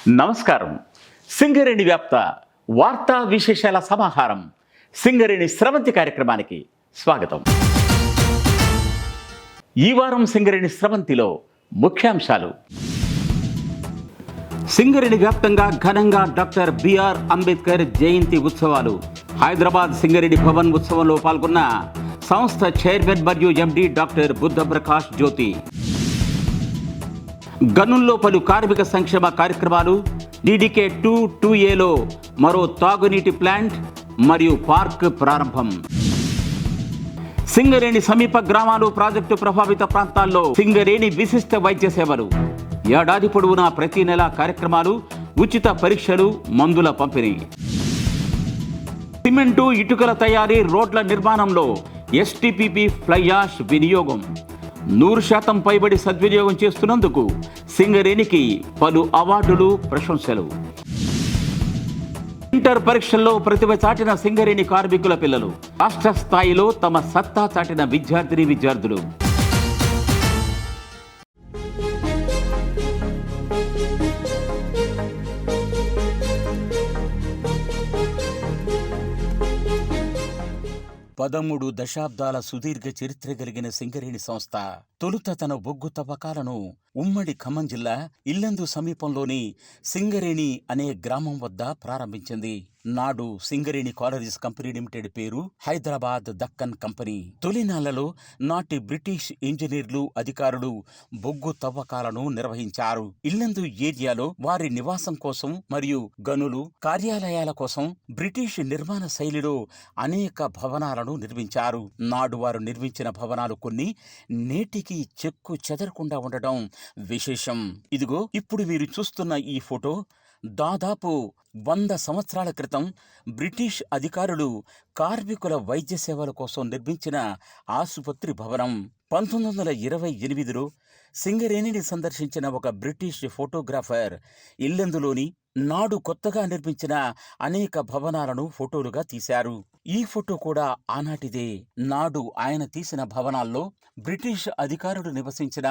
నమస్కారం. సింగరేణి వ్యాప్త వార్తా విశేషాల సమాహారం సింగరేణి స్రవంతి కార్యక్రమానికి స్వాగతం. ఈ వారం సింగరేణి స్రవంతిలో ముఖ్యాంశాలు. సింగరేణి వ్యాప్తంగా ఘనంగా డాక్టర్ బిఆర్ అంబేద్కర్ జయంతి ఉత్సవాలు. హైదరాబాద్ సింగరేణి భవన్ ఉత్సవంలో పాల్గొన్న సంస్థ చైర్మన్ మరియు ఎండి డాక్టర్ బుద్ధప్రకాష్ జ్యోతి. గనుల్లో పలు కార్మిక సంక్షేమ కార్యక్రమాలు. DDK 2-2Aలో మరో తాగునీటి ప్లాంట్ మరియు పార్క్ ప్రారంభం. సింగరేణి సమీప గ్రామాలు, ప్రాజెక్టు ప్రభావిత ప్రాంతాల్లో సింగరేణి విశిష్ట వైద్య సేవలు. ఏడాది పొడవునా ప్రతి నెల కార్యక్రమాలు, ఉచిత పరీక్షలు, మందుల పంపిణీ. సిమెంటు, ఇటుకల తయారీ, రోడ్ల నిర్మాణంలో STPP ఫ్లై యాష్ వినియోగం 100% పైబడి సద్వినియోగం చేస్తున్నందుకు సింగరేణికి పలు అవార్డులు, ప్రశంసలు. ఇంటర్ పరీక్షల్లో ప్రతిభ చాటిన సింగరేణి కార్మికుల పిల్లలు. రాష్ట్ర స్థాయిలో తమ సత్తా చాటిన విద్యార్థులు. పదమూడు దశాబ్దాల సుదీర్ఘ చరిత్ర కలిగిన సింగరేణి సంస్థ తొలుత తన బొగ్గు తవ్వకాలను ఉమ్మడి ఖమ్మం జిల్లా ఇల్లందు సమీపంలోని సింగరేణి అనే గ్రామం వద్ద ప్రారంభించింది. నాడు సింగరేణి కాలరీస్ కంపెనీ లిమిటెడ్ పేరు హైదరాబాద్ దక్కన్ కంపెనీ. తొలినాళ్లలో నాటి బ్రిటిష్ ఇంజనీర్లు, అధికారులు బొగ్గు తవ్వకాలను నిర్వహించారు. ఇల్లందు ఏరియాలో వారి నివాసం కోసం మరియు గనులు, కార్యాలయాల కోసం బ్రిటిష్ నిర్మాణ శైలిలో అనేక భవనాలను నిర్మించారు. నాడు వారు నిర్మించిన భవనాలు కొన్ని నేటికి చెక్కు చెదరకుండా ఉండటం విశేషం. ఇదిగో ఇప్పుడు మీరు చూస్తున్న ఈ ఫోటో దాదాపు 100 సంవత్సరాల క్రితం బ్రిటిష్ అధికారులు కార్మికుల వైద్య సేవల కోసం నిర్మించిన ఆసుపత్రి భవనం. 1928లో సింగరేణిని సందర్శించిన ఒక బ్రిటిష్ ఫోటోగ్రాఫర్ ఇల్లెందులోని నాడు కొత్తగా నిర్మించిన అనేక భవనాలను ఫోటోలుగా తీశారు. ఈ ఫోటో కూడా ఆనాటిదే. నాడు ఆయన తీసిన భవనాల్లో బ్రిటిష్ అధికారులు నివసించిన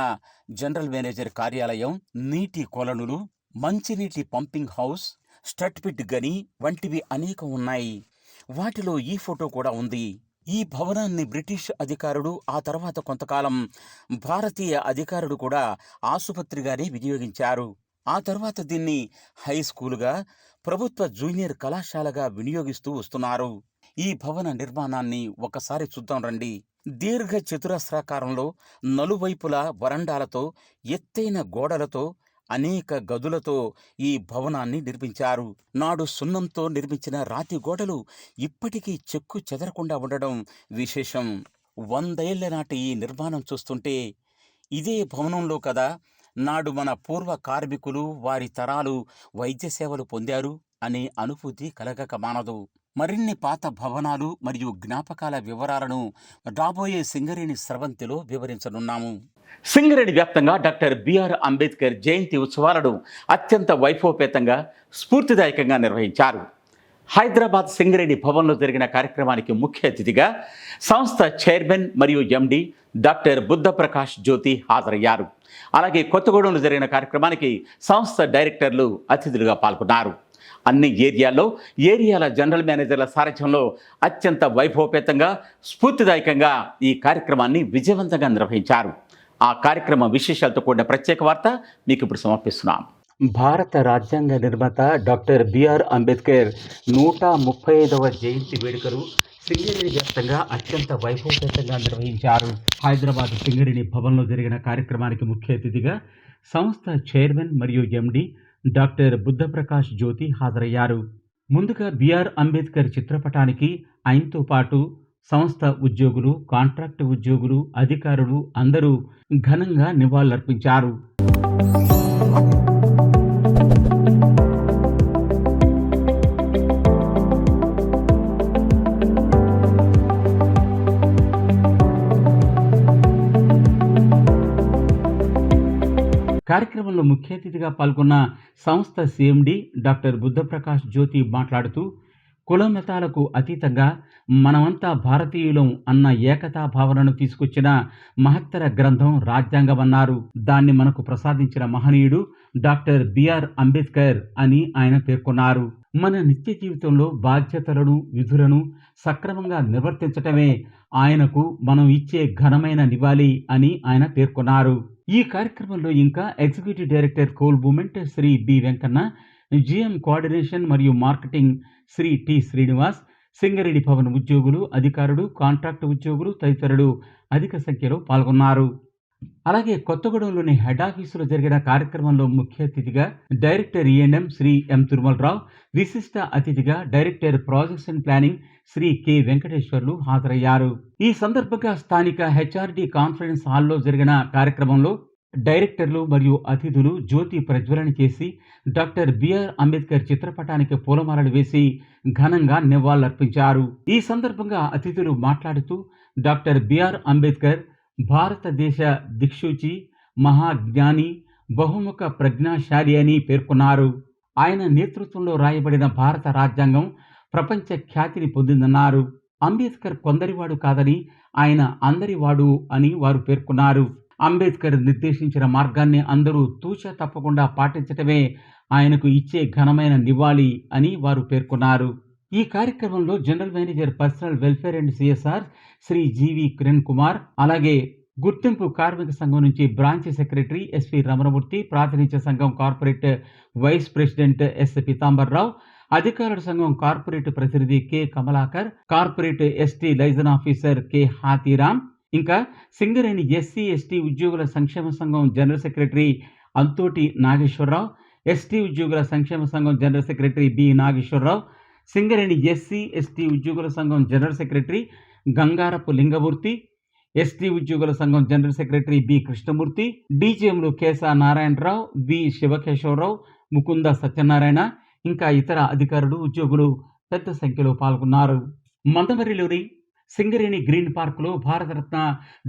జనరల్ మేనేజర్ కార్యాలయం, నీటి కొలనులు, మంచినీటి పంపింగ్ హౌస్, స్ట్రట్పిట్ గని వంటివి అనేకం ఉన్నాయి. వాటిలో ఈ ఫోటో కూడా ఉంది. ఈ భవనాన్ని బ్రిటిష్ అధికారులు, ఆ తర్వాత కొంతకాలం భారతీయ అధికారులు కూడా ఆసుపత్రిగానే వినియోగించారు. ఆ తర్వాత దీన్ని హై స్కూలుగా, ప్రభుత్వ జూనియర్ కళాశాలగా వినియోగిస్తూ వస్తున్నారు. ఈ భవన నిర్మాణాన్ని ఒకసారి చూద్దాం రండి. దీర్ఘ చతురస్రాకారంలో నలువైపులా వరండాలతో, ఎత్తైన గోడలతో, అనేక గదులతో ఈ భవనాన్ని నిర్మించారు. నాడు సున్నంతో నిర్మించిన రాతి గోడలు ఇప్పటికీ చెక్కు చెదరకుండా ఉండడం విశేషం. 100 ఏళ్ల నాటి ఈ నిర్మాణం చూస్తుంటే ఇదే భవనంలో కదా నాడు మన పూర్వ కార్మికులు, వారి తరాలు వైద్య సేవలు పొందారు అనే అనుభూతి కలగక మానదు. మరిన్ని పాత భవనాలు మరియు జ్ఞాపకాల వివరాలను రాబోయే సింగరేణి స్రవంతిలో వివరించనున్నాము. సింగరేణి వ్యాప్తంగా డాక్టర్ బిఆర్ అంబేద్కర్ జయంతి ఉత్సవాలను అత్యంత వైభవపేతంగా, స్ఫూర్తిదాయకంగా నిర్వహించారు. హైదరాబాద్ సింగరేణి భవన్లో జరిగిన కార్యక్రమానికి ముఖ్య అతిథిగా సంస్థ చైర్మన్ మరియు ఎండి డాక్టర్ బుద్ధప్రకాష్ జ్యోతి హాజరయ్యారు. అలాగే కొత్తగూడెంలో జరిగిన కార్యక్రమానికి సంస్థ డైరెక్టర్లు అతిథులుగా పాల్గొన్నారు. అన్ని ఏరియాల జనరల్ మేనేజర్ల సారథ్యంలో అత్యంత వైభవపేతంగా, స్ఫూర్తిదాయకంగా ఈ కార్యక్రమాన్ని విజయవంతంగా నిర్వహించారు. ఆ కార్యక్రమ విశేషాలతో కూడిన ప్రత్యేక వార్త మీకు ఇప్పుడు సమర్పిస్తున్నాం. భారత రాజ్యాంగ నిర్మాత డాక్టర్ బిఆర్ అంబేద్కర్ 135వ జయంతి వేడుకలు సింగరేణి వ్యాప్తంగా అత్యంత వైభవపేతంగా నిర్వహించారు. హైదరాబాద్ సింగరేణి భవన్లో జరిగిన కార్యక్రమానికి ముఖ్య అతిథిగా సంస్థ చైర్మన్ మరియు ఎండి డాక్టర్ బుద్ధప్రకాష్ జ్యోతి హాజరయ్యారు. ముందుగా బిఆర్ అంబేద్కర్ చిత్రపటానికి ఆయనతో పాటు సంస్థ ఉద్యోగులు, కాంట్రాక్టు ఉద్యోగులు, అధికారులు అందరూ ఘనంగా నివాళులర్పించారు. కార్యక్రమంలో ముఖ్య అతిథిగా పాల్గొన్న సంస్థ సిఎండి డాక్టర్ బుద్ధప్రకాష్ జ్యోతి మాట్లాడుతూ, కులమతాలకు అతీతంగా మనమంతా భారతీయులం అన్న ఏకతా భావనను తీసుకొచ్చిన మహత్తర గ్రంథం రాజ్యాంగమన్నారు. దాన్ని మనకు ప్రసాదించిన మహనీయుడు డాక్టర్ బిఆర్ అంబేద్కర్ అని ఆయన పేర్కొన్నారు. మన నిత్య జీవితంలో బాధ్యతలను, విధులను సక్రమంగా నిర్వర్తించటమే ఆయనకు మనం ఇచ్చే ఘనమైన నివాళి అని ఆయన పేర్కొన్నారు. ఈ కార్యక్రమంలో ఇంకా executive director coal movement Shri B Venkanna, GM coordination మరియు మార్కెటింగ్ శ్రీ టి శ్రీనివాస్, సింగరేణి భవన్ ఉద్యోగులు, అధికారులు, కాంట్రాక్టు ఉద్యోగులు తదితరులు అధిక సంఖ్యలో పాల్గొన్నారు. అలాగే కొత్తగూడెంలోని హెడ్ ఆఫీసులో జరిగిన కార్యక్రమంలో ముఖ్య అతిథిగా director ENM Shri M Tirumalarao, విశిష్ట అతిథిగా director projects and planning Shri K Venkateswarlu హాజరయ్యారు. ఈ సందర్భంగా స్థానిక హెచ్ఆర్డి కాన్ఫరెన్స్ హాల్లో జరిగిన కార్యక్రమంలో డైరెక్టర్లు మరియు అతిథులు జ్యోతి ప్రజ్వలన చేసి డాక్టర్ బిఆర్ అంబేద్కర్ చిత్రపటానికి పూలమాలలు వేసి ఘనంగా నివాళులర్పించారు. ఈ సందర్భంగా అతిథులు మాట్లాడుతూ డాక్టర్ బిఆర్ అంబేద్కర్ భారతదేశ దిక్సూచి, మహాజ్ఞాని, బహుముఖ ప్రజ్ఞాశాలి అని పేర్కొన్నారు. ఆయన నేతృత్వంలో రాయబడిన భారత రాజ్యాంగం ప్రపంచ ఖ్యాతిని పొందిందన్నారు. అంబేద్కర్ కొందరివాడు కాదని ఆయన అందరివాడు అని వారు పేర్కొన్నారు. అంబేద్కర్ నిర్దేశించిన మార్గాన్ని అందరూ తూచా తప్పకుండా పాటించటమే ఆయనకు ఇచ్చే ఘనమైన నివాళి అని వారు పేర్కొన్నారు. ఈ కార్యక్రమంలో general manager personnel welfare and CSR Shri G V Kiran Kumar, అలాగే గుర్తింపు కార్మిక సంఘం నుంచి బ్రాంచ్ సెక్రటరీ ఎస్వి రమణమూర్తి, ప్రాతినిధ్య సంఘం corporate vice president S Pitambar Rao, అధికారుల సంఘం కార్పొరేట్ ప్రతినిధి K Kamalakar, corporate ST liaison officer K Hathiram, ఇంకా సింగరేణి ఎస్సీ ఎస్టీ ఉద్యోగుల సంక్షేమ సంఘం general secretary Anthoti Nageswara Rao, ST ఉద్యోగుల సంక్షేమ సంఘం general secretary B Nageswara Rao, Singareni SC ST ఉద్యోగుల సంఘం general secretary Gangarapu Lingamurthy, ST ఉద్యోగుల సంఘం జనరల్ సెక్రటరీ బి కృష్ణమూర్తి, డీజీఎంలు కేశా నారాయణరావు, బి శివకేశవరావు, ముకుంద సత్యనారాయణ, ఇంకా ఇతర అధికారులు, ఉద్యోగులు పెద్ద సంఖ్యలో పాల్గొన్నారు. మందమరిలోని సింగరేణి గ్రీన్ పార్కులో భారతరత్న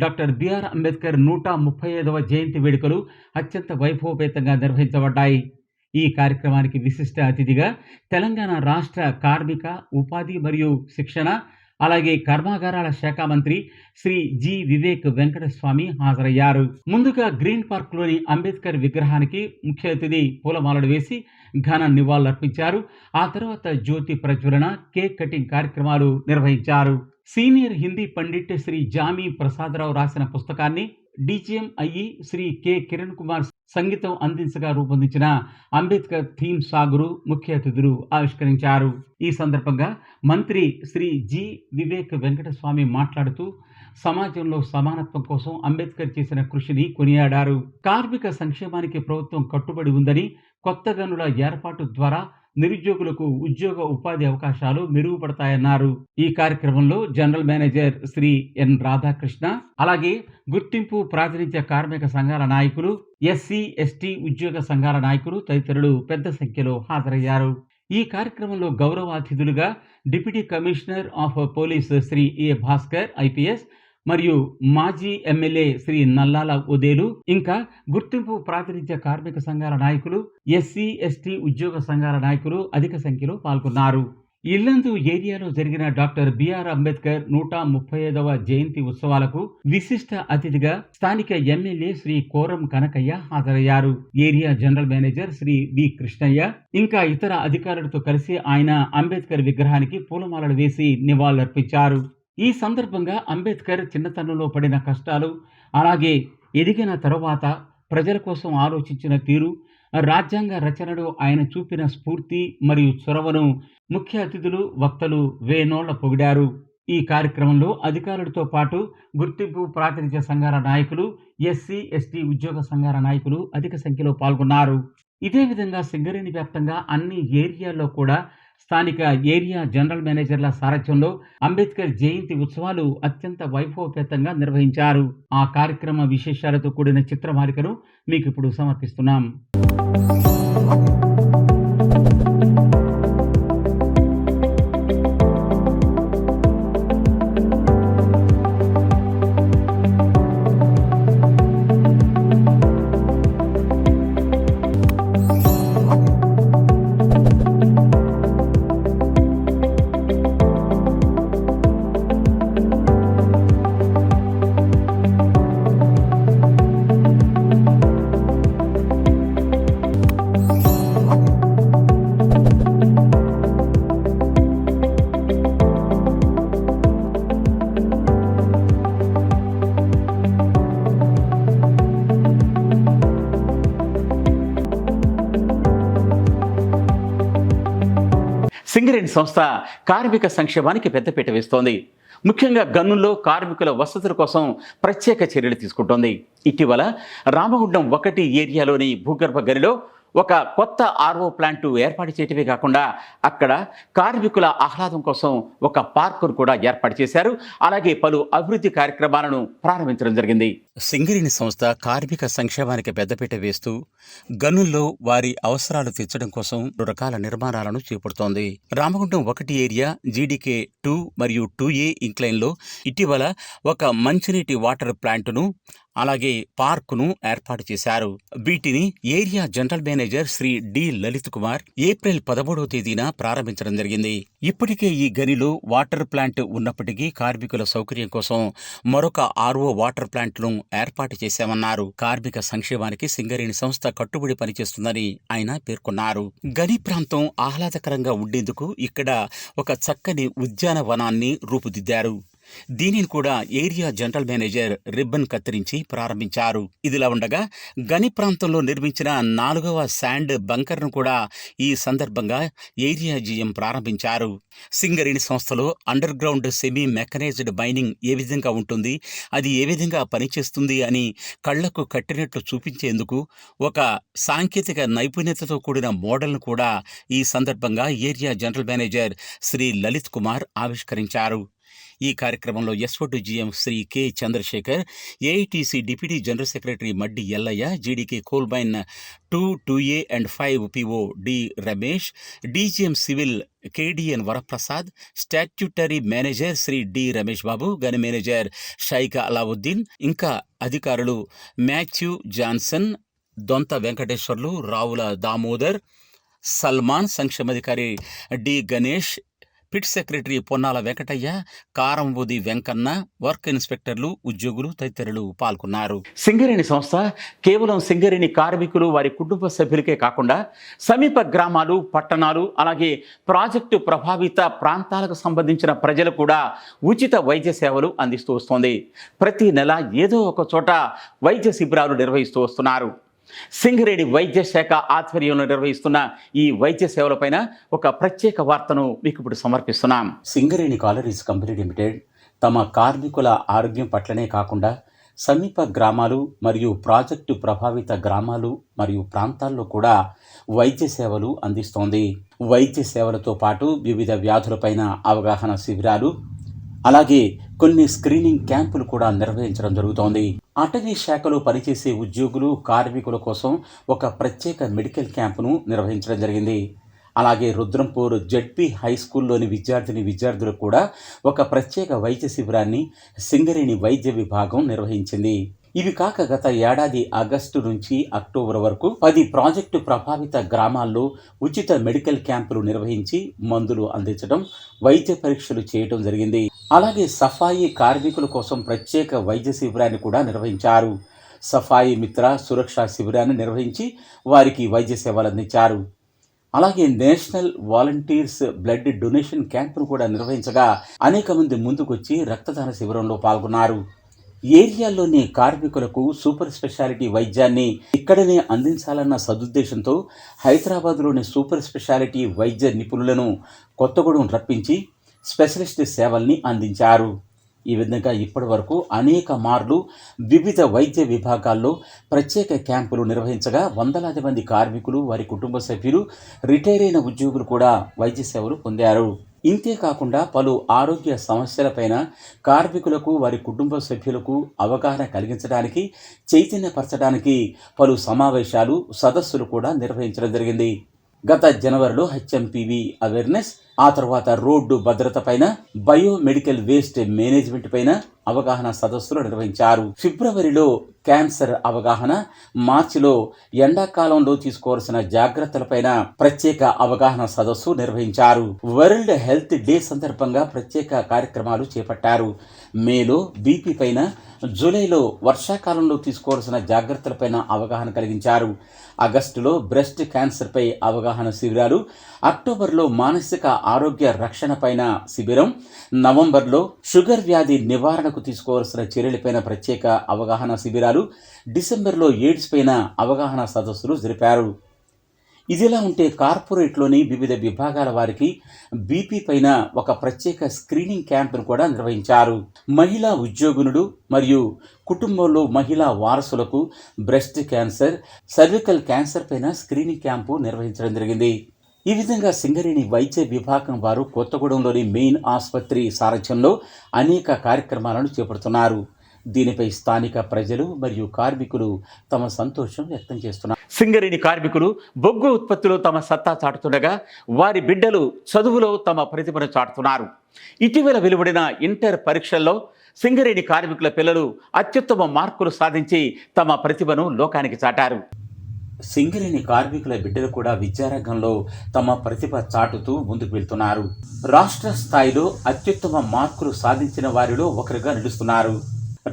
డాక్టర్ బిఆర్ అంబేద్కర్ 135వ జయంతి వేడుకలు అత్యంత వైభవపేతంగా నిర్వహించబడ్డాయి. ఈ కార్యక్రమానికి విశిష్ట అతిథిగా తెలంగాణ రాష్ట్ర కార్మిక, ఉపాధి మరియు శిక్షణ, అలాగే కర్మాగారాల శాఖ మంత్రి శ్రీ జి వివేక్ వెంకటస్వామి హాజరయ్యారు. ముందుగా గ్రీన్ పార్క్లోని అంబేద్కర్ విగ్రహానికి ముఖ్య అతిథి పూలమాలలు వేసి ఘన నివాళులర్పించారు. ఆ తర్వాత జ్యోతి ప్రజ్వలన, కేక్ కటింగ్ కార్యక్రమాలు నిర్వహించారు. సీనియర్ హిందీ పండిట్ శ్రీ జామి ప్రసాదరావు రాసిన పుస్తకాన్ని డీజీఎం అయ్యి శ్రీ కె కిరణ్ కుమార్ సంగీతం అందించగా రూపొందించిన అంబేద్కర్ థీమ్ సాగురు ముఖ్య అతిథులు ఆవిష్కరించారు. ఈ సందర్భంగా మంత్రి శ్రీ జి వివేక్ వెంకటస్వామి మాట్లాడుతూ సమాజంలో సమానత్వం కోసం అంబేద్కర్ చేసిన కృషిని కొనియాడారు. కార్మిక సంక్షేమానికి ప్రభుత్వం కట్టుబడి ఉందని, కొత్త గనుల ఏర్పాటు ద్వారా నిరుద్యోగులకు ఉద్యోగ ఉపాధి అవకాశాలు మెరుగుపడతాయన్నారు. ఈ కార్యక్రమంలో జనరల్ మేనేజర్ శ్రీ ఎన్ రాధాకృష్ణ, అలాగే గుర్తింపు ప్రాతినిధ్య కార్మిక సంఘాల నాయకులు, ఎస్సీ ఎస్టీ ఉద్యోగ సంఘాల నాయకులు తదితరులు పెద్ద సంఖ్యలో హాజరయ్యారు. ఈ కార్యక్రమంలో గౌరవ అతిథులుగా deputy commissioner of police Shri A Bhaskar IPS మరియు మాజీ ఎమ్మెల్యే శ్రీ నల్లాల ఉదేలు, ఇంకా గుర్తింపు ప్రాతినిధ్య కార్మిక సంఘాల నాయకులు, ఎస్సీ ఎస్టీ ఉద్యోగ సంఘాల నాయకులు అధిక సంఖ్యలో పాల్గొన్నారు. ఇల్లందు ఏరియాలో జరిగిన డాక్టర్ బిఆర్ అంబేద్కర్ 135వ జయంతి ఉత్సవాలకు విశిష్ట అతిథిగా స్థానిక ఎమ్మెల్యే శ్రీ కోరం కనకయ్య హాజరయ్యారు. ఏరియా జనరల్ మేనేజర్ శ్రీ వి కృష్ణయ్య, ఇంకా ఇతర అధికారులతో కలిసి ఆయన అంబేద్కర్ విగ్రహానికి పూలమాలలు వేసి నివాళులర్పించారు. ఈ సందర్భంగా అంబేద్కర్ చిన్నతనంలో పడిన కష్టాలు, అలాగే ఎదిగిన తరువాత ప్రజల కోసం ఆలోచించిన తీరు, రాజ్యాంగ రచనలో ఆయన చూపిన స్ఫూర్తి మరియు చొరవను ముఖ్య అతిథులు, వక్తలు వేనోళ్ల పొగిడారు. ఈ కార్యక్రమంలో అధికారులతో పాటు గుర్తింపు ప్రాతినిధ్య సంఘాల నాయకులు, ఎస్సీ ఎస్టీ ఉద్యోగ సంఘాల నాయకులు అధిక సంఖ్యలో పాల్గొన్నారు. ఇదే విధంగా సింగరేణి వ్యాప్తంగా అన్ని ఏరియాల్లో కూడా స్థానిక ఏరియా జనరల్ మేనేజర్ల సారథ్యంలో అంబేద్కర్ జయంతి ఉత్సవాలు అత్యంత వైభవపేతంగా నిర్వహించారు. ఆ కార్యక్రమ విశేషాలతో కూడిన చిత్రమాలికను మీకు ఇప్పుడు సమర్పిస్తున్నాం. సింగరేణి సంస్థ కార్మిక సంక్షేమానికి పెద్దపీట వేస్తోంది. ముఖ్యంగా గనుల్లో కార్మికుల వసతుల కోసం ప్రత్యేక చర్యలు తీసుకుంటోంది. ఇటీవల రామగుండం 1 ఏరియాలోని భూగర్భ గనిలో ఒక కొత్త ఆర్ఓ ప్లాంట్ ఏర్పాటు చేయటమే కాకుండా అక్కడ కార్మికుల ఆహ్లాదం కోసం ఒక పార్కును కూడా ఏర్పాటు చేశారు. అలాగే పలు అభివృద్ధి కార్యక్రమాలను ప్రారంభించడం జరిగింది. సింగరేణి సంస్థ కార్మిక సంక్షేమానికి పెద్దపీట వేస్తూ గనుల్లో వారి అవసరాలు తీర్చడం కోసం 2 రకాల నిర్మాణాలను చేపడుతోంది. రామగుండం 1 ఏరియా జీడీకే 2 మరియు 2A ఇంక్లైన్లో ఇటీవల ఒక మంచినీటి వాటర్ ప్లాంటును అలాగే పార్కును ఏర్పాటు చేశారు. వీటిని area general manager Shri D Lalit Kumar April 13వ తేదీన ప్రారంభించడం జరిగింది. ఇప్పటికే ఈ గనిలో వాటర్ ప్లాంట్ ఉన్నప్పటికీ కార్మికుల సౌకర్యం కోసం మరొక ఆర్ఓ వాటర్ ప్లాంట్ను ఏర్పాటు చేశామన్నారు. కార్మిక సంక్షేమానికి సింగరేణి సంస్థ కట్టుబడి పనిచేస్తుందని ఆయన పేర్కొన్నారు. గని ప్రాంతం ఆహ్లాదకరంగా ఉండేందుకు ఇక్కడ ఒక చక్కని ఉద్యానవనాన్ని రూపుదిద్దారు. దీనిని కూడా ఏరియా జనరల్ మేనేజర్ రిబ్బన్ కత్తిరించి ప్రారంభించారు. ఇదిలా ఉండగా గని ప్రాంతంలో నిర్మించిన 4వ శాండ్ బంకర్ను కూడా ఈ సందర్భంగా ఏరియా జీఎం ప్రారంభించారు. సింగరేణి సంస్థలో underground semi mechanised mining ఏ విధంగా ఉంటుంది, అది ఏ విధంగా పనిచేస్తుంది అని కళ్లకు కట్టినట్లు చూపించేందుకు ఒక సాంకేతిక నైపుణ్యతతో కూడిన మోడల్ను కూడా ఈ సందర్భంగా area general manager Shri Lalit Kumar ఆవిష్కరించారు. ఈ కార్యక్రమంలో SO to GM Shri K Chandrashekar, AITC deputy general secretary Maddi Yellaiah, GDK coal mine 2, 2A and 5 PO D Ramesh, DGM civil KDN Varaprasad, statutory manager Shri D Ramesh Babu, గని మేనేజర్ షైకా అలావుద్దీన్, ఇంకా అధికారులు మాథ్యూ జాన్సన్, దొంత వెంకటేశ్వర్లు, రావుల దామోదర్, సల్మాన్, సంక్షేమాధికారి D Ganesh, pit secretary Ponnala Venkataiah, Karambudi Venkanna, work ఇన్స్పెక్టర్లు, ఉద్యోగులు తదితరులు పాల్గొన్నారు. సింగరేణి సంస్థ కేవలం సింగరేణి కార్మికులు వారి కుటుంబ సభ్యులకే కాకుండా సమీప గ్రామాలు, పట్టణాలు, అలాగే ప్రాజెక్టు ప్రభావిత ప్రాంతాలకు సంబంధించిన ప్రజలు కూడా ఉచిత వైద్య సేవలు అందిస్తూ వస్తోంది. ప్రతి నెల ఏదో ఒక చోట వైద్య శిబిరాలు నిర్వహిస్తూ వస్తున్నారు. సింగరేణి వైద్య శాఖ ఆధ్వర్యంలో నిర్వహిస్తున్న ఈ వైద్య సేవలపైన ఒక ప్రత్యేక వార్తను మీకు ఇప్పుడు సమర్పిస్తున్నాం. సింగరేణి కాలరీస్ కంపెనీ లిమిటెడ్ తమ కార్మికుల ఆరోగ్యం పట్లనే కాకుండా సమీప గ్రామాలు మరియు ప్రాజెక్టు ప్రభావిత గ్రామాలు మరియు ప్రాంతాల్లో కూడా వైద్య సేవలు అందిస్తోంది. వైద్య సేవలతో పాటు వివిధ వ్యాధులపైన అవగాహన శిబిరాలు, అలాగే కొన్ని స్క్రీనింగ్ క్యాంపులు కూడా నిర్వహించడం జరుగుతోంది. అటవీ శాఖలో పనిచేసే ఉద్యోగులు, కార్మికుల కోసం ఒక ప్రత్యేక మెడికల్ క్యాంపును నిర్వహించడం జరిగింది. అలాగే రుద్రంపూర్ జెడ్పీ హై స్కూల్లోని విద్యార్థులకు కూడా ఒక ప్రత్యేక వైద్య శిబిరాన్ని సింగరేణి వైద్య విభాగం నిర్వహించింది. ఇవి కాక గత ఏడాది ఆగస్టు నుంచి అక్టోబర్ వరకు 10 ప్రాజెక్టు ప్రభావిత గ్రామాల్లో ఉచిత మెడికల్ క్యాంపులు నిర్వహించి మందులు అందించడం, వైద్య పరీక్షలు చేయడం జరిగింది. అలాగే సఫాయి కార్మికుల కోసం ప్రత్యేక వైద్య శిబిరాన్ని కూడా నిర్వహించారు. సఫాయి మిత్ర సురక్షా శిబిరాన్ని నిర్వహించి వారికి వైద్య సేవలు అందించారు. అలాగే నేషనల్ వాలంటీర్స్ బ్లడ్ డొనేషన్ క్యాంపును కూడా నిర్వహించగా అనేక మంది ముందుకొచ్చి రక్తదాన శిబిరంలో పాల్గొన్నారు. ఏరియాల్లోని కార్మికులకు సూపర్ స్పెషాలిటీ వైద్యాన్ని ఇక్కడనే అందించాలన్న సదుద్దేశంతో హైదరాబాద్లోని సూపర్ స్పెషాలిటీ వైద్య నిపుణులను కొత్తగూడెం రప్పించి స్పెషలిస్ట్ సేవల్ని అందించారు. ఈ విధంగా ఇప్పటి వరకు అనేక మార్లు వివిధ వైద్య విభాగాల్లో ప్రత్యేక క్యాంపులు నిర్వహించగా వందలాది మంది కార్మికులు, వారి కుటుంబ సభ్యులు, రిటైర్ అయిన ఉద్యోగులు కూడా వైద్య సేవలు పొందారు. ఇంతేకాకుండా పలు ఆరోగ్య సమస్యలపైన కార్మికులకు, వారి కుటుంబ సభ్యులకు అవగాహన కలిగించడానికి, చైతన్యపరచడానికి పలు సమావేశాలు, సదస్సులు కూడా నిర్వహించడం జరిగింది. గత జనవరిలో హెచ్ఎంపీవీ అవేర్నెస్, ఆ తర్వాత రోడ్డు భద్రత పైన, బయోమెడికల్ వేస్ట్ మేనేజ్మెంట్ పైన అవగాహన సదస్సులు నిర్వహించారు. ఫిబ్రవరిలో క్యాన్సర్ అవగాహన, మార్చిలో ఎండాకాలంలో తీసుకోవాల్సిన జాగ్రత్తలపైన ప్రత్యేక అవగాహన సదస్సు నిర్వహించారు. వరల్డ్ హెల్త్ డే సందర్భంగా ప్రత్యేక కార్యక్రమాలు చేపట్టారు. మేలో బీపీ పైన, జూలైలో వర్షాకాలంలో తీసుకోవాల్సిన జాగ్రత్తలపైన అవగాహన కలిగించారు. ఆగస్టులో బ్రెస్ట్ క్యాన్సర్పై అవగాహన శిబిరాలు, అక్టోబర్లో మానసిక ఆరోగ్య రక్షణ పైన శిబిరం, నవంబర్లో షుగర్ వ్యాధి నివారణకు తీసుకోవాల్సిన చర్యలపైన ప్రత్యేక అవగాహన శిబిరాలు, డిసెంబర్లో ఎయిడ్స్ పైన అవగాహన సదస్సులు జరిపారు. ఇదిలా ఉంటే కార్పొరేట్లోని వివిధ విభాగాల వారికి బీపీ పైన ఒక ప్రత్యేక స్క్రీనింగ్ క్యాంపును కూడా నిర్వహించారు. మహిళా ఉద్యోగినులు మరియు కుటుంబంలో మహిళా వారసులకు బ్రెస్ట్ క్యాన్సర్, సర్వికల్ క్యాన్సర్ పైన స్క్రీనింగ్ క్యాంపు నిర్వహించడం జరిగింది. ఈ విధంగా సింగరేణి వైద్య విభాగం వారు కొత్తగూడెంలోని మెయిన్ ఆసుపత్రి సారథ్యంలో అనేక కార్యక్రమాలను చేపడుతున్నారు. దీనిపై స్థానిక ప్రజలు మరియు కార్మికులు తమ సంతోషం వ్యక్తం చేస్తున్నారు. సింగరేణి కార్మికులు బొగ్గు ఉత్పత్తిలో తమ సత్తా చాటుతుండగా వారి బిడ్డలు చదువులో తమ ప్రతిభను చాటుతున్నారు. ఇటీవల వెలువడిన ఇంటర్ పరీక్షల్లో సింగరేణి కార్మికుల పిల్లలు అత్యుత్తమ మార్కులు సాధించి తమ ప్రతిభను లోకానికి చాటారు. సింగరేణి కార్మికుల బిడ్డలు కూడా విద్యారంగంలో తమ ప్రతిభ చాటుతూ ముందుకు వెళ్తున్నారు. రాష్ట్ర స్థాయిలో అత్యుత్తమ మార్కులు సాధించిన వారిలో ఒకరుగా నిలుస్తున్నారు.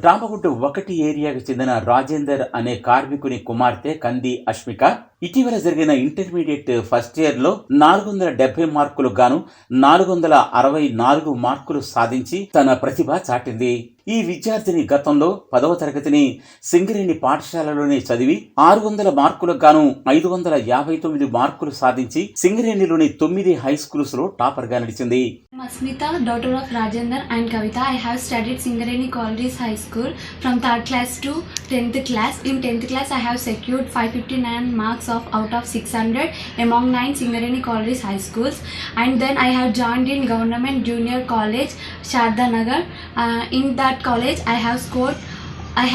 రామగుంట 1 ఏరియాకు చెందిన రాజేందర్ అనే కార్మికుని కుమార్తె కంది అష్మిక ఇటీవల జరిగిన ఇంటర్మీడియట్ ఫస్ట్ ఇయర్లో 470 మార్కులకు గాను 464 మార్కులు సాధించి తన ప్రతిభ చాటింది. ఈ విద్యార్థిని గతంలో 10వ తరగతిని సింగరేణి పాఠశాలలోనే చదివి 600 మార్కులకు గాను 559 మార్కులు సాధించి సింగరేణిలోని 9 హై స్కూల్స్ లో టాపర్ గా నడిచింది. Asmita, daughter of Rajendra and Kavita. I have studied Singareni College High School from 3rd class to 10th class. In 10th class, I have secured 559 marks out of 600 among 9 Singareni College High Schools. And then I have joined in Government Junior College, Sharda Nagar. In that college, I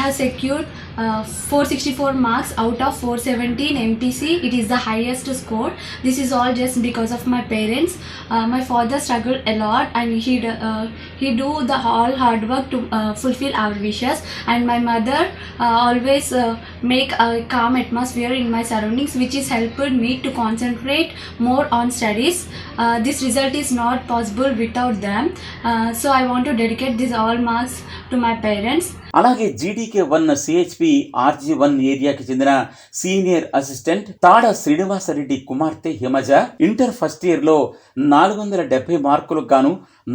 have secured 464 marks out of 417 MPC. It is the highest score. This is all just because of my parents. My father struggled a lot and he do the all hard work to fulfill our wishes, and my mother always make a calm atmosphere in my surroundings, which is helped me to concentrate more on studies. This result is not possible without them. So I want to dedicate these all marks to my parents. అలాగే GDK1 CHP RG1 ఏరియాకి చెందిన senior assistant తాడ Srinivasa Reddy కుమార్తె Himaja inter first year లో 470 మార్కులకు గాను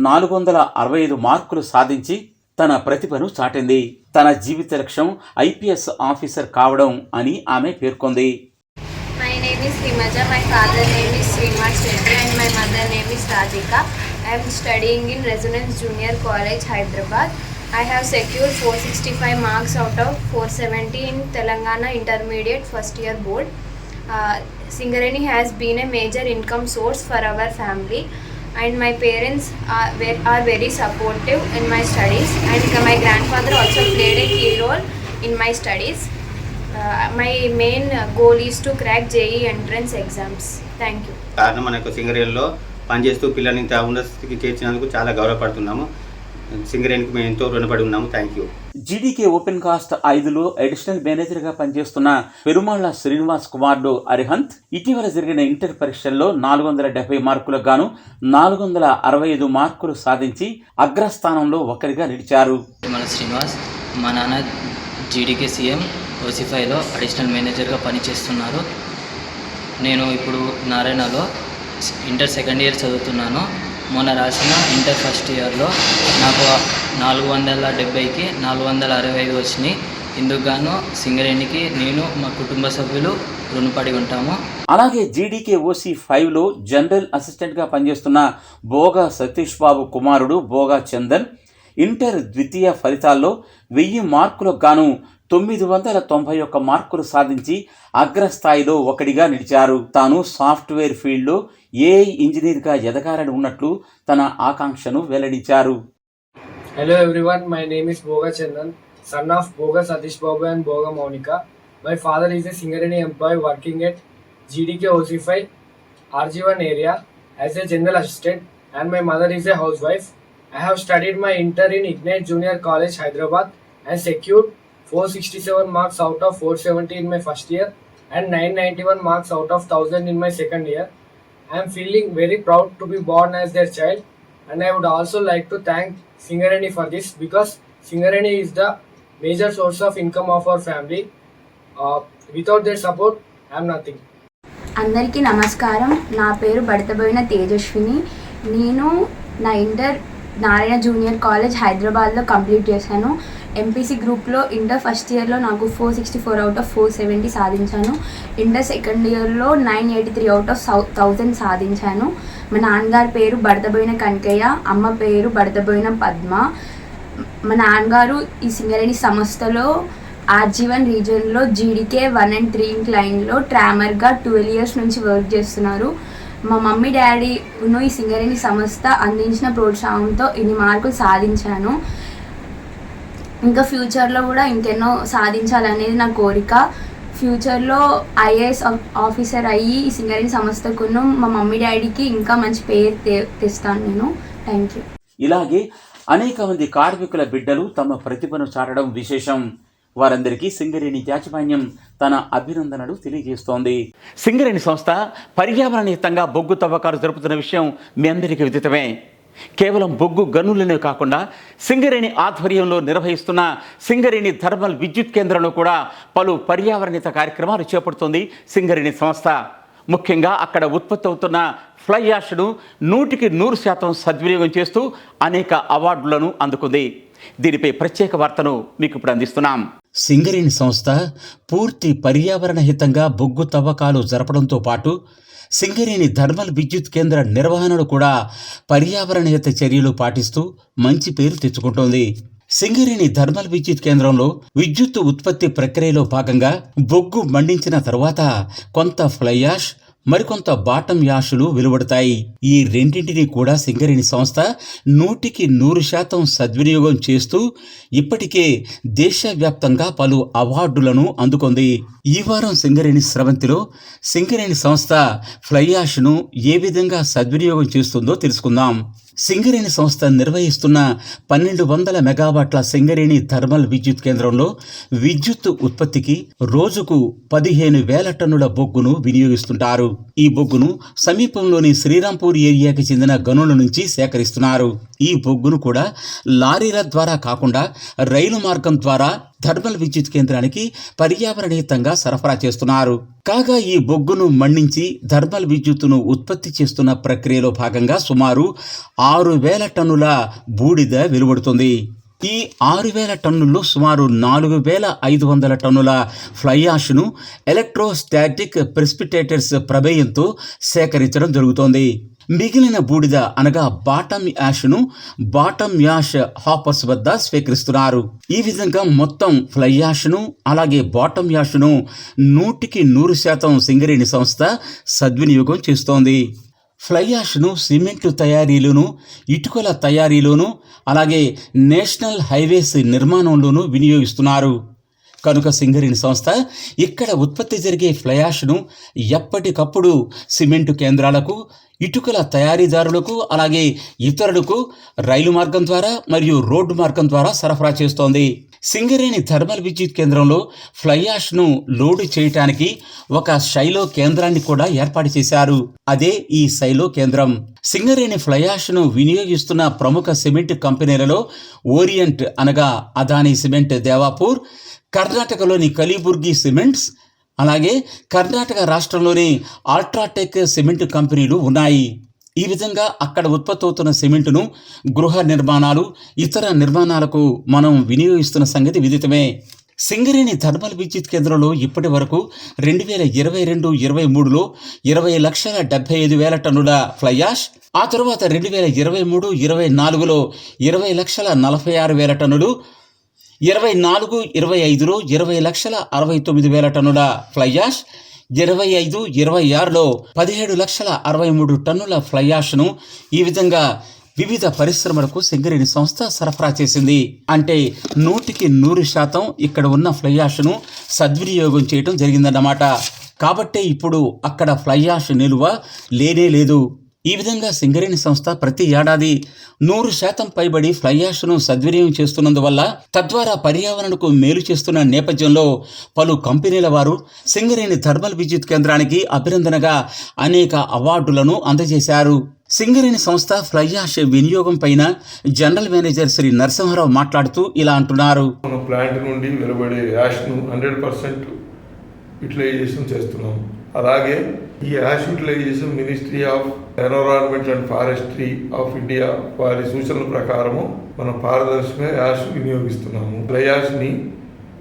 465 మార్కులు సాధించి తన ప్రతిభను చాటింది. తన జీవిత లక్ష్యం IPS ఆఫీసర్ కావడం అని ఆమె పేర్కొంది. My name is Himaja, my father name is Srinivas Reddy and my mother name is Radhika. I am studying in Resonance Junior College, Hyderabad. I have secured 465 marks out of 470 in Telangana Intermediate First Year Board. Singareni has been a major income source for our family, and my parents are very supportive in my studies, and my grandfather also played a key role in my studies. My main goal is to crack JEE entrance exams. Thank you. కారణం మనకు సింగరేణిలో పనిచేస్తూ పిల్లల్ని ఇంత ఉన్నత స్థితికి చేర్చినందుకు చాలా గౌరవపడుతున్నాము. సింగరేణికి మేము ఎంతో రుణపడి ఉన్నాము. Thank you. GDK open cast 5లో అడిషనల్ మేనేజర్గా పనిచేస్తున్న పెరుమాళ్ల శ్రీనివాస్ కుమారుడు అరిహంత్ ఇటీవల జరిగిన ఇంటర్ పరీక్షల్లో 470 మార్కులకు గాను 465 మార్కులు సాధించి అగ్రస్థానంలో ఒకరిగా నిలిచారు. మన శ్రీనివాస్, మా నాన్న GDK CM OC5లో అడిషనల్ మేనేజర్గా పనిచేస్తున్నారు. నేను ఇప్పుడు నారాయణలో ఇంటర్ సెకండ్ ఇయర్ చదువుతున్నాను. మొన్న రాసిన ఇంటర్ ఫస్ట్ ఇయర్లో నాకు 470కి 465 వచ్చినాయి. ఇందుకు గాను సింగరేణికి నేను మా కుటుంబ సభ్యులు రుణపడి ఉంటాము. అలాగే GDK OC5లో జనరల్ అసిస్టెంట్గా పనిచేస్తున్న బోగా సతీష్ బాబు కుమారుడు బోగా చందన్ ఇంటర్ ద్వితీయ ఫలితాల్లో 1000 మార్కులకు గాను 991 మార్కులు సాధించి అగ్రస్థాయిలో ఒకడిగా నిలిచారు. తాను సాఫ్ట్వేర్ ఫీల్డ్లో AI ఇంజనీర్గా ఎదగాలని ఉన్నట్లు తన ఆకాంక్షను వెల్లడించారు. Hello everyone, my name is Boga Chandan, son of Boga Satish Babu and Boga Monica. My father is a Singareni employee working at GDK OC5 RG1 area as a general assistant, and my mother is a housewife. I have studied my inter in Ignite Junior College, Hyderabad, and secured 467 marks out of 470 in my first year and 991 marks out of 1000 in my second year. I am feeling very proud to be born as their child, and I would also like to thank Singareni for this, because Singareni is the major source of income of our family. Without their support, I am nothing. అందరికీ నమస్కారం. నా పేరు బడతబోయిన తేజస్విని. నేను నా inter Narayana junior college హైదరాబాద్లో complete చేశాను. MPC గ్రూప్లో inter first ఇయర్లో నాకు 464 అవుట్ ఆఫ్ 470 సాధించాను. ఇంటర్ సెకండ్ ఇయర్లో 983 అవుట్ ఆఫ్ 1000 సాధించాను. మా నాన్నగారి పేరు బడదబోయిన కనకయ్య, అమ్మ పేరు బడదబోయిన పద్మ. మా నాన్నగారు ఈ సింగరేణి సంస్థలో RG1 రీజన్లో GDK 1 and 3 లైన్లో ట్రామర్గా 12 ఇయర్స్ నుంచి వర్క్ చేస్తున్నారు. మా మమ్మీ డాడీ ఈ సింగరేణి సంస్థ అందించిన ప్రోత్సాహంతో ఇన్ని మార్కులు సాధించాను. ఇంకా ఫ్యూచర్లో కూడా ఇంకెన్నో సాధించాలనేది నా కోరిక. ఫ్యూచర్లో IAS ఆఫీసర్ అయ్యి ఈ సింగరేణి సంస్థకును మా మమ్మీ డాడీకి ఇంకా మంచి పేరు తెస్తాను నేను. Thank you. ఇలాగే అనేక మంది కార్మికుల బిడ్డలు తమ ప్రతిభను చాటడం విశేషం. వారందరికీ సింగరేణి యాజమాన్యం తన అభినందనలు తెలియజేస్తోంది. సింగరేణి సంస్థ పర్యావరణయుతంగా బొగ్గు తవ్వకాలు జరుపుతున్న విషయం మీ అందరికీ విదితమే. కేవలం బొగ్గు గనులనే కాకుండా సింగరేణి ఆధ్వర్యంలో నిర్వహిస్తున్న సింగరేణి థర్మల్ విద్యుత్ కేంద్రంలో కూడా పలు పర్యావరణిత కార్యక్రమాలు చేపడుతోంది సింగరేణి సంస్థ. ముఖ్యంగా అక్కడ ఉత్పత్తి అవుతున్న ఫ్లై యాష్ను 100% సద్వినియోగం చేస్తూ అనేక అవార్డులను అందుకుంది. దీనిపై ప్రత్యేక వార్తను మీకు ఇప్పుడు అందిస్తున్నాం. సింగరేణి సంస్థ పూర్తి పర్యావరణ హితంగా బొగ్గు తవ్వకాలు జరపడంతో పాటు సింగరేణి థర్మల్ విద్యుత్ కేంద్ర నిర్వహణను కూడా పర్యావరణహిత చర్యలు పాటిస్తూ మంచి పేరు తెచ్చుకుంటోంది. సింగరేణి థర్మల్ విద్యుత్ కేంద్రంలో విద్యుత్ ఉత్పత్తి ప్రక్రియలో భాగంగా బొగ్గు మండించిన తర్వాత కొంత ఫ్లై యాష్, మరికొంత బాటం యాషులు వెలువడతాయి. ఈ రెండింటినీ కూడా సింగరేణి సంస్థ 100% సద్వినియోగం చేస్తూ ఇప్పటికే దేశవ్యాప్తంగా పలు అవార్డులను అందుకుంది. ఈ వారం సింగరేణి స్రవంతిలో సింగరేణి సంస్థ ఫ్లై యాష్ను ఏ విధంగా సద్వినియోగం చేస్తుందో తెలుసుకుందాం. సింగరేణి సంస్థ నిర్వహిస్తున్న 1200 మెగావాట్ల సింగరేణి థర్మల్ విద్యుత్ కేంద్రంలో విద్యుత్ ఉత్పత్తికి రోజుకు 15,000 టన్నుల బొగ్గును వినియోగిస్తుంటారు. ఈ బొగ్గును సమీపంలోని శ్రీరాంపూర్ ఏరియాకి చెందిన గనుల నుంచి సేకరిస్తున్నారు. ఈ బొగ్గును కూడా లారీల ద్వారా కాకుండా రైలు మార్గం ద్వారా థర్మల్ విద్యుత్ కేంద్రానికి పర్యావరణహితంగా సరఫరా చేస్తున్నారు. కాగా ఈ బొగ్గును మండించి థర్మల్ విద్యుత్తును ఉత్పత్తి చేస్తున్న ప్రక్రియలో భాగంగా సుమారు 6,000 టన్నుల బూడిద వెలువడుతుంది. ఈ 6,000 టన్నుల్లో సుమారు 4,500 టన్నుల ఫ్లై యాష్ను ఎలక్ట్రోస్టాటిక్ ప్రెసిపిటేటర్స్ ప్రమేయంతో సేకరించడం జరుగుతోంది. మిగిలిన బూడిద అనగా బాటమ్ యాష్ను బాటమ్ యాష్ హాపర్స్ వద్ద స్వీకరిస్తున్నారు. ఈ విధంగా మొత్తం ఫ్లై యాష్ను అలాగే బాటమ్ యాష్ను 100% సింగరేణి సంస్థ సద్వినియోగం చేస్తోంది. ఫ్లై యాష్ను సిమెంటు తయారీలోను, ఇటుకల తయారీలోను, అలాగే నేషనల్ హైవేస్ నిర్మాణంలోనూ వినియోగిస్తున్నారు. కనుక సింగరేణి సంస్థ ఇక్కడ ఉత్పత్తి జరిగే ఫ్లై యాష్ను ఎప్పటికప్పుడు సిమెంటు కేంద్రాలకు, ఇటుకల తయారీదారులకు, అలాగే ఇతరులకు రైలు మార్గం ద్వారా మరియు రోడ్డు మార్గం ద్వారా సరఫరా చేస్తోంది. సింగరేణి థర్మల్ విద్యుత్ కేంద్రంలో ఫ్లై యాష్ను లోడు చేయటానికి ఒక శైలో కేంద్రాన్ని కూడా ఏర్పాటు చేశారు. అదే ఈ శైలో కేంద్రం. సింగరేణి ఫ్లై యాష్ను వినియోగిస్తున్న ప్రముఖ సిమెంట్ కంపెనీలలో ఓరియంట్ అనగా అదానీ సిమెంట్ దేవాపూర్, కర్ణాటకలోని కలీబుర్గి సిమెంట్స్, అలాగే కర్ణాటక రాష్ట్రంలోని అల్ట్రాటెక్ సిమెంట్ కంపెనీలు ఉన్నాయి. ఈ విధంగా అక్కడ ఉత్పత్తి అవుతున్న సిమెంటును గృహ నిర్మాణాలు, ఇతర నిర్మాణాలకు మనం వినియోగిస్తున్న సంగతి విదితమే. సింగరేణి థర్మల్ విద్యుత్ కేంద్రంలో ఇప్పటి వరకు 2022-23లో 20,75,000 టన్నుల ఫ్లై యాష్, ఆ తరువాత 2023-24లో 20,46,000 టన్నులు, 24-25లో 20,69,000 టన్నుల ఫ్లై యాష్, 25-26లో 17,63,000 టన్నుల ఫ్లై యాష్ను ఈ విధంగా వివిధ పరిశ్రమలకు సింగరేణి సంస్థ సరఫరా చేసింది. అంటే 100% ఇక్కడ ఉన్న ఫ్లై యాష్ను సద్వినియోగం చేయడం జరిగిందన్నమాట. కాబట్టే ఇప్పుడు అక్కడ ఫ్లై యాష్ నిలువ లేనే లేదు. ఈ విధంగా సింగరేణి సంస్థ ప్రతి ఏడాది 100% పైబడి ఫ్లై యాష్ను సద్వినియోగం చేస్తున్నందువల్ల తద్వారా పర్యావరణకు మేలు చేస్తున్న నేపథ్యంలో పలు కంపెనీల వారు సింగరేణి థర్మల్ విద్యుత్ కేంద్రానికి అభినందనగా అనేక అవార్డులను అందజేశారు. సింగరేణి సంస్థ ఫ్లై యాష్ వినియోగం పైన జనరల్ మేనేజర్ శ్రీ నరసింహారావు మాట్లాడుతూ ఇలా అంటున్నారు. మన ప్లాంట్ నుండి వెలువడే యాష్ను 100% యూటిలైజేషన్ చేస్తున్నాం. అలాగే ఈ ash utilisation ministry of environment and forestry of India వారి సూచనల ప్రకారము మనం పారదర్శకంగా యాష్ వినియోగిస్తున్నాము. డ్రై యాష్ని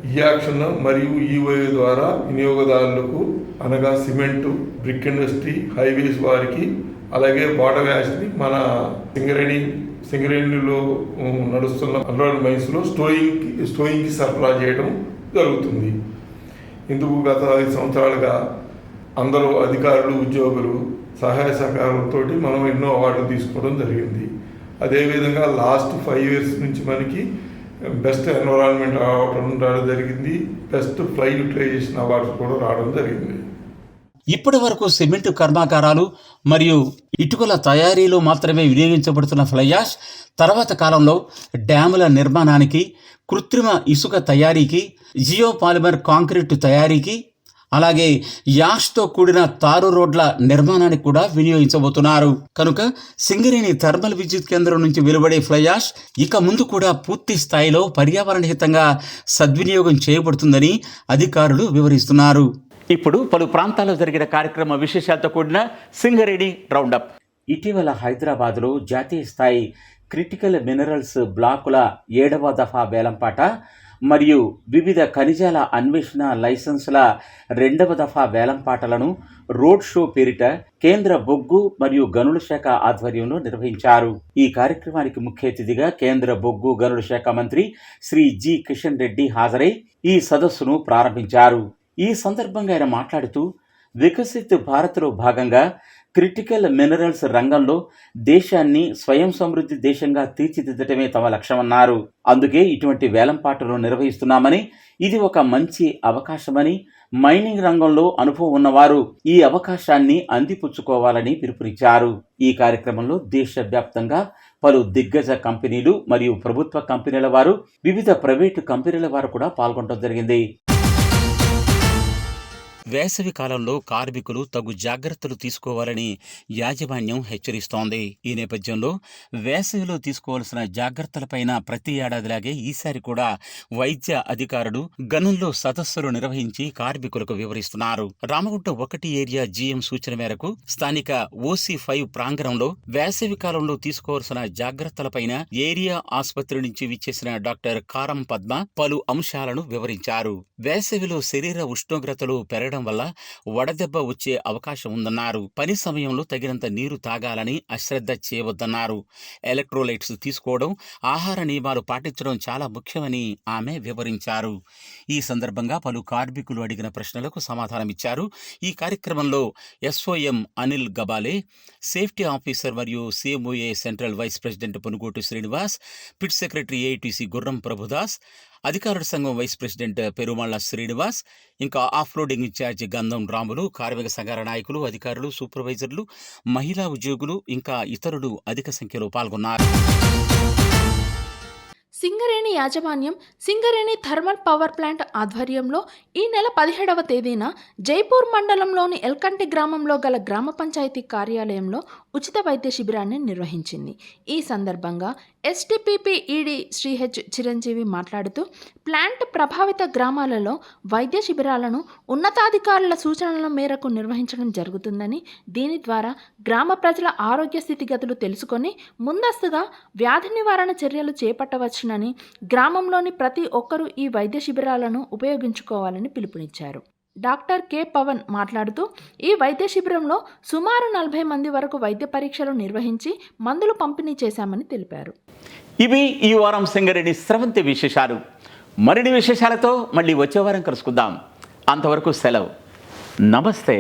ఈ యాక్షన్ మరియు ఈఓఏ ద్వారా వినియోగదారులకు అనగా సిమెంటు, బ్రిక్ ఇండస్ట్రీ, హైవేస్ వారికి, అలాగే బాటమ్ యాష్ని మన సింగరేణిలో నడుస్తున్న అండర్గ్రౌండ్ మైన్స్లో స్టోయింగ్కి సరఫరా చేయడం జరుగుతుంది. ఇందుకు గత 5 సంవత్సరాలుగా అందరూ అధికారులు, ఉద్యోగులు సహాయ సహకారంతో మనం ఎన్నో అవార్డులు తీసుకోవడం జరిగింది. అదేవిధంగా లాస్ట్ 5 years నుంచి మనకి బెస్ట్ ఎన్విరాన్మెంట్ అవార్డు రావడం జరిగింది, బెస్ట్ ఫ్లై యూటిలైజేషన్ అవార్డు కూడా రావడం జరిగింది. ఇప్పటి వరకు సిమెంటు కర్మాగారాలు మరియు ఇటుకల తయారీలో మాత్రమే వినియోగించబడుతున్న ఫ్లై యాష్ తర్వాత కాలంలో డ్యాముల నిర్మాణానికి, కృత్రిమ ఇసుక తయారీకి, జియోపాలిమర్ కాంక్రీటు తయారీకి, అలాగే యాష్తో కూడిన తారు రోడ్ల నిర్మాణానికి కూడా వినియోగించబోతున్నారు. కనుక సింగరేణి థర్మల్ విద్యుత్ కేంద్రం నుంచి వెలువడే ఫ్లై యాష్ ఇక ముందు కూడా పూర్తి స్థాయిలో పర్యావరణ హితంగా సద్వినియోగం చేయబడుతుందని అధికారులు వివరిస్తున్నారు. ఇప్పుడు పలు ప్రాంతాల్లో జరిగిన కార్యక్రమ విశేషాలతో కూడిన సింగరేణి రౌండప్. ఇటీవల హైదరాబాద్లో జాతీయ స్థాయి క్రిటికల్ మినరల్స్ బ్లాకుల 7వ దఫా వేలంపాట మరియు వివిధ ఖనిజాల అన్వేషణ లైసెన్సుల 2వ దఫా వేలంపాటలను రోడ్ షో పేరిట కేంద్ర బొగ్గు మరియు గనుల శాఖ ఆధ్వర్యంలో నిర్వహించారు. ఈ కార్యక్రమానికి ముఖ్య అతిథిగా కేంద్ర బొగ్గు గనుల శాఖ మంత్రి శ్రీ జి కిషన్ రెడ్డి హాజరై ఈ సదస్సును ప్రారంభించారు. ఈ సందర్భంగా ఆయన మాట్లాడుతూ వికసిత్ భారత్లో భాగంగా క్రిటికల్ మినరల్స్ రంగంలో దేశాన్ని స్వయం సమృద్ధి దేశంగా తీర్చిదిద్దటమే తమ లక్ష్యమన్నారు. అందుకే ఇటువంటి వేలంపాటలు నిర్వహిస్తున్నామని, ఇది ఒక మంచి అవకాశమని, మైనింగ్ రంగంలో అనుభవం ఉన్నవారు ఈ అవకాశాన్ని అందిపుచ్చుకోవాలని పిలుపునిచ్చారు. ఈ కార్యక్రమంలో దేశవ్యాప్తంగా పలు దిగ్గజ కంపెనీలు మరియు ప్రభుత్వ కంపెనీల వారు, వివిధ ప్రైవేటు కంపెనీల వారు కూడా పాల్గొనడం జరిగింది. వేసవి కాలంలో కార్మికులు తగు జాగ్రత్తలు తీసుకోవాలని యాజమాన్యం హెచ్చరిస్తోంది. ఈ నేపథ్యంలో వేసవిలో తీసుకోవాల్సిన జాగ్రత్తలపైన ప్రతి ఏడాదిలాగే ఈసారి కూడా వైద్య అధికారులు గనుల్లో సదస్సులు నిర్వహించి కార్మికులకు వివరిస్తున్నారు. రామగుంట 1 ఏరియా జీఎం సూచన మేరకు స్థానిక OC5 ప్రాంగణంలో వేసవి కాలంలో తీసుకోవాల్సిన జాగ్రత్తలపైన ఏరియా ఆసుపత్రి నుంచి విచ్చేసిన డాక్టర్ కారం పద్మ పలు అంశాలను వివరించారు. వేసవిలో శరీర ఉష్ణోగ్రతలు పెరగడం వల్ల వడదెబ్బ వచ్చే అవకాశం ఉందన్నారు. పని సమయంలో తగినంత నీరు తాగాలని అశ్రద్ధ చేయవద్దన్నారు. ఎలక్ట్రోలైట్స్ తీసుకోవడం, ఆహార నియమాలు పాటించడం చాలా ముఖ్యమని ఆమె వివరించారు. ఈ సందర్భంగా పలు కార్మికులు అడిగిన ప్రశ్నలకు సమాధానమిచ్చారు. ఈ కార్యక్రమంలో SOM Anil Gabale, safety officer మరియు CMOA central vice president Ponugotu Srinivas, pit secretary AITC Gurram Prabhudas, అధికారుల సంఘం వైస్ ప్రెసిడెంట్ పెరుమాళ్ల శ్రీనివాస్, ఇంకా ఆఫ్రోడింగ్ ఇన్ఛార్జి గంధం రాములు, కార్మిక సంఘాల నాయకులు, అధికారులు, సూపర్వైజర్లు, మహిళా ఉద్యోగులు ఇంకా ఇతరులు అధిక సంఖ్యలో పాల్గొన్నారు. సింగరేణి యాజమాన్యం సింగరేణి థర్మల్ పవర్ ప్లాంట్ ఆధ్వర్యంలో ఈ నెల 17వ తేదీన జైపూర్ మండలంలోని ఎల్కంటి గ్రామంలో గల గ్రామ పంచాయతీ కార్యాలయంలో ఉచిత వైద్య శిబిరాన్ని నిర్వహించింది. ఈ సందర్భంగా STPP ED Shri H Chiranjeevi మాట్లాడుతూ ప్లాంట్ ప్రభావిత గ్రామాలలో వైద్య శిబిరాలను ఉన్నతాధికారుల సూచనల మేరకు నిర్వహించడం జరుగుతుందని, దీని ద్వారా గ్రామ ప్రజల ఆరోగ్య స్థితిగతులు తెలుసుకొని ముందస్తుగా వ్యాధి నివారణ చర్యలు చేపట్టవచ్చునని, గ్రామంలోని ప్రతి ఒక్కరూ ఈ వైద్య శిబిరాలను ఉపయోగించుకోవాలని పిలుపునిచ్చారు. Doctor K. పవన్ మాట్లాడుతూ ఈ వైద్య శిబిరంలో సుమారు 40 మంది వరకు వైద్య పరీక్షలు నిర్వహించి మందులు పంపిణీ చేశామని తెలిపారు. ఇవి ఈ వారం సింగరేణి స్రవంతి విశేషాలు. మరిన్ని విశేషాలతో మళ్ళీ వచ్చే వారం కలుసుకుందాం. అంతవరకు సెలవు. నమస్తే.